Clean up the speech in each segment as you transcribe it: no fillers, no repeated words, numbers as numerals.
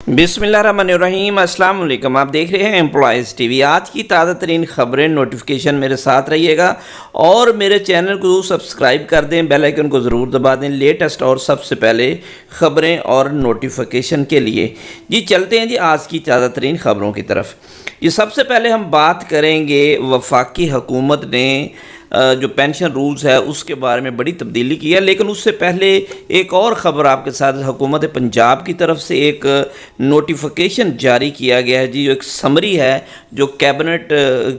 बिस्मिल्लाहिर्रहमानिर्रहीम। अस्सलाम वालेकुम। आप देख रहे हैं एम्प्लॉयज़ टीवी। आज की ताज़ा तरीन ख़बरें नोटिफिकेशन मेरे साथ रहिएगा और मेरे चैनल को सब्सक्राइब कर दें, बेल आइकन को ज़रूर दबा दें लेटेस्ट और सबसे पहले ख़बरें और नोटिफिकेशन के लिए। जी चलते हैं जी आज की ताज़ा तरीन ख़बरों की तरफ। ये सबसे पहले हम बात करेंगे वफाकी हुकूमत ने जो पेंशन रूल्स है उसके बारे में बड़ी तब्दीली की है, लेकिन उससे पहले एक और ख़बर आपके साथ। हुकूमत पंजाब की तरफ से एक नोटिफिकेशन जारी किया गया है जी, जो एक समरी है जो कैबिनेट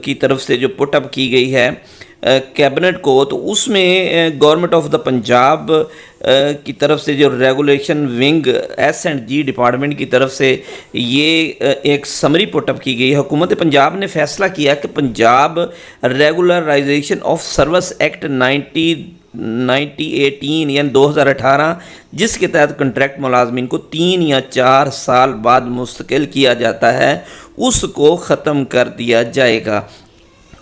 की तरफ से जो पुटअप की गई है कैबिनेट को, तो उसमें गवर्नमेंट ऑफ द पंजाब की तरफ से जो रेगुलेशन विंग S&G डिपार्टमेंट की तरफ से ये एक समरी पुटअप की गई है। हुकूमत पंजाब ने फैसला किया कि Punjab regularisation of service act 1918 यानी 2018, जिसके तहत कंट्रैक्ट मुलाजमीन को 3 या 4 साल बाद मुस्तकिल किया जाता है, उसको ख़त्म कर दिया जाएगा।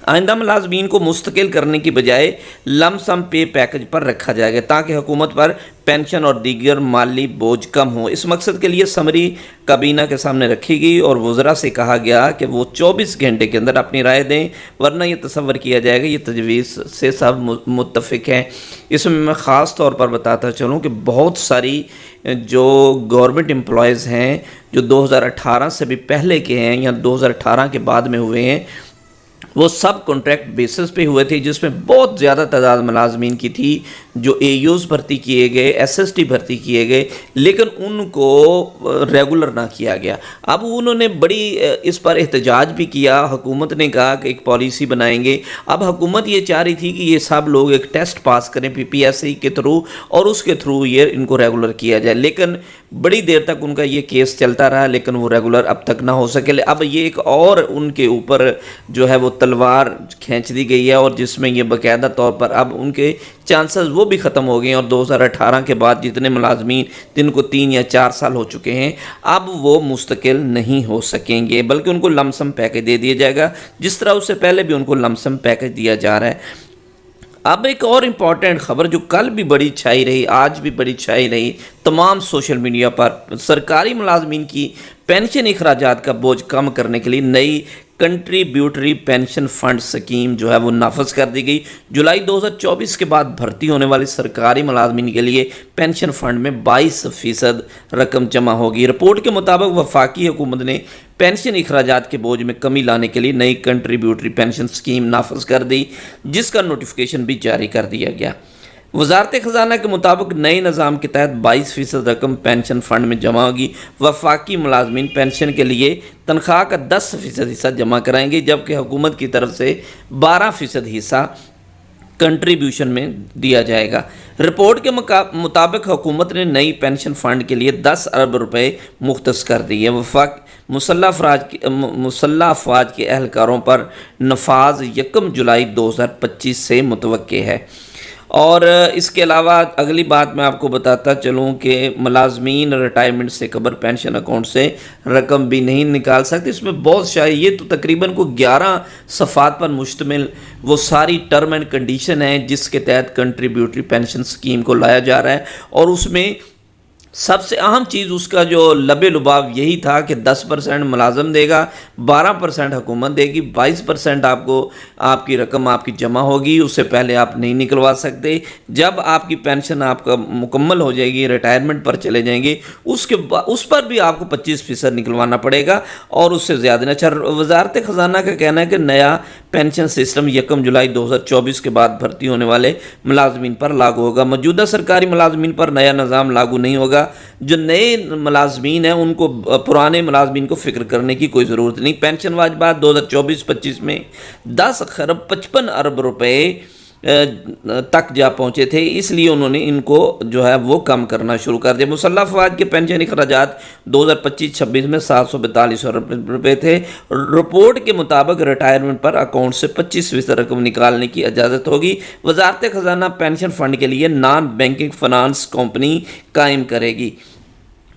आइंदा मुलाजमीन को मुस्तकिल करने की बजाय लमसम पे पैकेज पर रखा जाएगा ताकि हुकूमत पर पेंशन और दीगर माली बोझ कम हो। इस मकसद के लिए समरी काबीना के सामने रखी गई और वज़रा से कहा गया कि वो 24 घंटे के अंदर अपनी राय दें, वरना ये तसव्वुर किया जाएगा ये तजवीज़ से सब मुत्तफ़िक हैं। इसमें मैं ख़ास तौर पर बताता चलूँ कि बहुत सारी जो गवर्नमेंट एम्प्लॉयज़ हैं जो 2018 से भी पहले के हैं या 2018 के बाद में हुए हैं, वो सब कॉन्ट्रैक्ट बेसिस पे हुए थे, जिसमें बहुत ज़्यादा तादाद मुलाजमीन की थी जो AUs भर्ती किए गए, SST भर्ती किए गए, लेकिन उनको रेगुलर ना किया गया। अब उन्होंने बड़ी इस पर एहतजाज भी किया। हुकूमत ने कहा कि एक पॉलिसी बनाएंगे। अब हुकूमत ये चाह रही थी कि ये सब लोग एक टेस्ट पास करें PPSC के थ्रू और उसके थ्रू ये इनको रेगुलर किया जाए, लेकिन बड़ी देर तक उनका ये केस चलता रहा, लेकिन वो रेगुलर अब तक ना हो सके। अब ये एक और उनके ऊपर जो है वो तलवार खींच दी गई है और जिसमें ये बाकायदा तौर पर अब उनके चांसेस वो भी ख़त्म हो गए हैं और 2018 के बाद जितने मुलाजमीन जिनको 3 या 4 साल हो चुके हैं अब वो मुस्तकिल नहीं हो सकेंगे, बल्कि उनको लमसम पैकेज दे दिया जाएगा, जिस तरह उससे पहले भी उनको लमसम पैकेज दिया जा रहा है। अब एक और इम्पॉर्टेंट ख़बर जो कल भी बड़ी छाई रही, आज भी बड़ी छाई रही तमाम सोशल मीडिया पर, सरकारी मुलाजमीन की पेंशन अखराजात का बोझ कम करने के लिए नई कंट्रीब्यूटरी पेंशन फ़ंड स्कीम जो है वो नाफज कर दी गई। जुलाई 2024 के बाद भर्ती होने वाले सरकारी मुलाजमीन के लिए पेंशन फ़ंड में 22% रकम जमा होगी। रिपोर्ट के मुताबिक वफाकी हुकूमत ने पेंशन अखराजात के बोझ में कमी लाने के लिए नई कंट्रीब्यूटरी पेंशन स्कीम नाफज कर दी, जिसका नोटिफिकेशन भी जारी कर दिया गया। वजारत ख़जाना के मुताबिक नए निज़ाम के तहत 22% रकम पेंशन फ़ंड में जमा होगी। वफाकी मुलाजमीन पेंशन के लिए तनख्वाह का 10% हिस्सा जमा कराएंगे, जबकि हुकूमत की तरफ से 12% हिस्सा कंट्रीब्यूशन में दिया जाएगा। रिपोर्ट के मुताबिक हुकूमत ने नई पेंशन फ़ंड के लिए 10 अरब रुपए मुख्तस कर दिए। वफाक मुसल्लह अफवाज के एहलकारों पर नफाज 1 जुलाई 2025 से मुतवक्के है। और इसके अलावा अगली बात मैं आपको बताता चलूँ कि मुलाजमीन रिटायरमेंट से कबल पेंशन अकाउंट से रकम भी नहीं निकाल सकते। इसमें बहुत शायद ये तो तकरीबन को 11 सफ़ात पर मुश्तमिल वो सारी टर्म एंड कंडीशन है जिसके तहत कंट्रीब्यूटरी पेंशन स्कीम को लाया जा रहा है, और उसमें सबसे अहम चीज़ उसका जो लबे लुबाव यही था कि 10% मुलाजम देगा, 12% हुकूमत देगी, 22% आपको आपकी रकम आपकी जमा होगी, उससे पहले आप नहीं निकलवा सकते। जब आपकी पेंशन आपका मुकम्मल हो जाएगी, रिटायरमेंट पर चले जाएंगे, उस पर भी आपको 25% निकलवाना पड़ेगा और उससे ज़्यादा नहीं। अच्छा, वजारत ख़जाना का कहना है कि नया पेंशन सिस्टम 1 जुलाई 2024 के बाद भर्ती होने वाले मुलाजमीन पर लागू होगा। मौजूदा सरकारी मुलाजमीन पर नया निज़ाम लागू नहीं होगा। जो नए मुलाजमीन हैं उनको पुराने मुलाजमीन को फ़िक्र करने की कोई ज़रूरत नहीं। पेंशन वाजबात 2024-25 में 10 खरब 55 अरब रुपए तक जा पहुँचे थे, इसलिए उन्होंने इनको जो है वो कम करना शुरू कर दिया। मुसल्लह अफवाज के पेंशन अखराजात 2025-26 में 742 अरब रुपये थे। रिपोर्ट के मुताबिक रिटायरमेंट पर अकाउंट से 25% रकम निकालने की इजाज़त होगी। वजारत ख़जाना पेंशन फ़ंड के लिए नॉन बैंकिंग फ़ाइनेंस कंपनी कायम करेगी।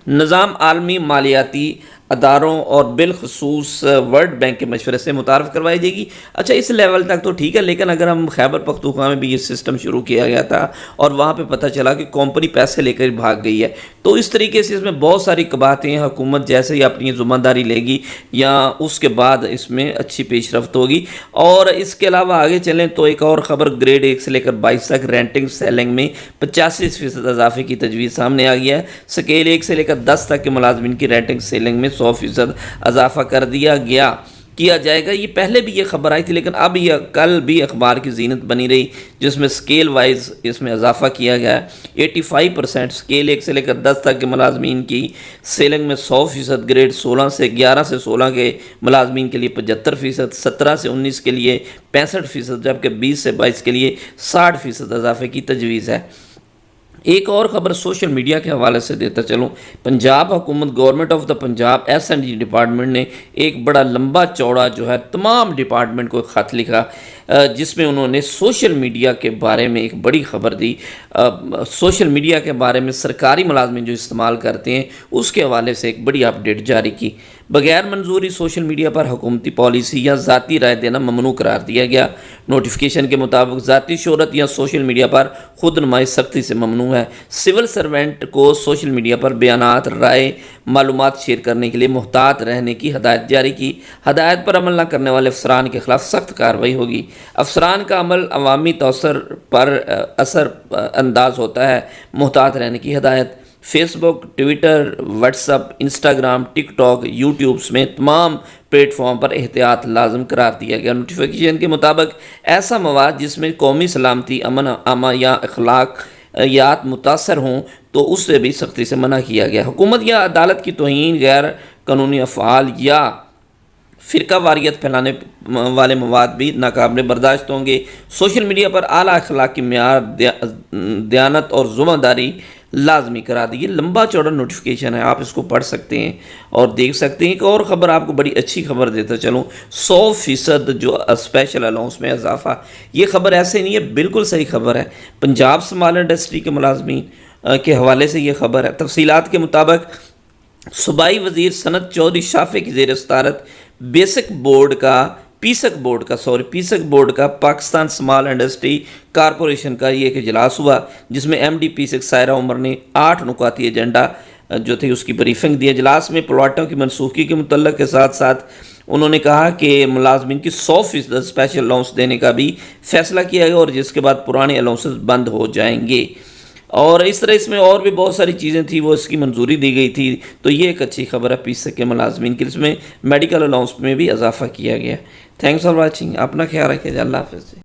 निज़ाम आलमी मालियाती اداروں اور بالخصوص ورلڈ بینک کے مشورے سے متعارف کروائی جائے گی۔ اچھا اس لیول تک تو ٹھیک ہے، لیکن اگر ہم خیبر پختونخوا میں بھی یہ سسٹم شروع کیا گیا تھا اور وہاں پہ پتہ چلا کہ کمپنی پیسے لے کر بھاگ گئی ہے، تو اس طریقے سے اس میں بہت ساری قباحتیں، حکومت جیسے ہی اپنی ذمہ داری لے گی یا اس کے بعد اس میں اچھی پیش رفت ہوگی۔ اور اس کے علاوہ آگے چلیں تو ایک اور خبر گریڈ 1 سے لے کر 22 تک رینٹنگ سیلنگ میں 85% اضافے کی تجویز سامنے آ گیا ہے۔ سکیل 1 سے لے کر 10 تک کے ملازمین کی رینٹنگ سیلنگ میں 100% اضافہ کیا جائے گا۔ یہ پہلے بھی یہ خبر آئی تھی، لیکن اب یہ کل بھی اخبار کی زینت بنی رہی، جس میں سکیل وائز اس میں اضافہ کیا گیا ہے۔ 85% سکیل 1 سے لے کر 10 تک کے ملازمین کی سیلنگ میں 100%، گریڈ 11 سے 16 کے ملازمین کے لیے 75%، 17 سے 19 کے لیے 65%، جبکہ 20 سے 22 کے لیے 60% اضافے کی تجویز ہے۔ ایک اور خبر سوشل میڈیا کے حوالے سے دیتا چلوں۔ پنجاب حکومت government of the Punjab S and G department نے ایک بڑا لمبا چوڑا جو ہے تمام ڈپارٹمنٹ کو خط لکھا، جس میں انہوں نے سوشل میڈیا کے بارے میں ایک بڑی خبر دی۔ سوشل میڈیا کے بارے میں سرکاری ملازمین جو استعمال کرتے ہیں اس کے حوالے سے ایک بڑی اپڈیٹ جاری کی۔ بغیر منظوری سوشل میڈیا پر حکومتی پالیسی یا ذاتی رائے دینا ممنوع قرار دیا گیا۔ نوٹیفیکیشن کے مطابق ذاتی شہرت یا سوشل میڈیا پر خود نمائی سختی سے ممنوع ہے۔ سول سرونٹ کو سوشل میڈیا پر بیانات، رائے، معلومات شیئر کرنے کے لیے محتاط رہنے کی ہدایت جاری کی۔ ہدایت پر عمل نہ کرنے والے افسران کے خلاف سخت کارروائی ہوگی۔ افسران کا عمل عوامی تاثر پر اثر انداز ہوتا ہے، محتاط رہنے کی ہدایت۔ فیس بک، ٹویٹر، واٹس ایپ، انسٹاگرام، ٹک ٹاک، یوٹیوب میں تمام پلیٹ فارم پر احتیاط لازم قرار دیا گیا۔ نوٹیفیکیشن کے مطابق ایسا مواد جس میں قومی سلامتی، امن عامہ یا اخلاقیات متاثر ہوں تو اس سے بھی سختی سے منع کیا گیا۔ حکومت یا عدالت کی توہین، غیر قانونی افعال یا فرقہ واریت پھیلانے والے مواد بھی ناقابل برداشت ہوں گے۔ سوشل میڈیا پر اعلیٰ اخلاقی معیار، دیانت اور ذمہ داری لازمی کرا دی۔ یہ لمبا چوڑا نوٹیفیکیشن ہے، آپ اس کو پڑھ سکتے ہیں اور دیکھ سکتے ہیں۔ ایک اور خبر آپ کو بڑی اچھی خبر دیتا چلوں، 100% جو اسپیشل الاؤنس میں اضافہ، یہ خبر ایسے نہیں ہے، بالکل صحیح خبر ہے۔ پنجاب اسمال انڈسٹری کے ملازمین کے حوالے سے یہ خبر ہے۔ تفصیلات کے مطابق صوبائی وزیر صنعت چودھری شافع کی زیر صدارت پیسک بورڈ کا پاکستان اسمال انڈسٹری کارپوریشن کا یہ ایک اجلاس ہوا، جس میں ایم ڈی پیسک سائرہ عمر نے 8 نکاتی ایجنڈا جو تھی اس کی بریفنگ دی۔ اجلاس میں پلاٹوں کی منسوخی کے متعلق کے ساتھ ساتھ انہوں نے کہا کہ ملازمین کی 100% اسپیشل الاؤنس دینے کا بھی فیصلہ کیا گیا، اور جس کے بعد پرانے الاؤنسز بند ہو جائیں گے۔ اور اس طرح اس میں اور بھی بہت ساری چیزیں تھیں، وہ اس کی منظوری دی گئی تھی۔ تو یہ ایک اچھی خبر ہے پیسک کے ملازمین کی، اس میں میڈیکل الاؤنس میں بھی اضافہ کیا گیا۔ تھینکس فار واچنگ، اپنا خیال رکھیے، اللہ حافظ۔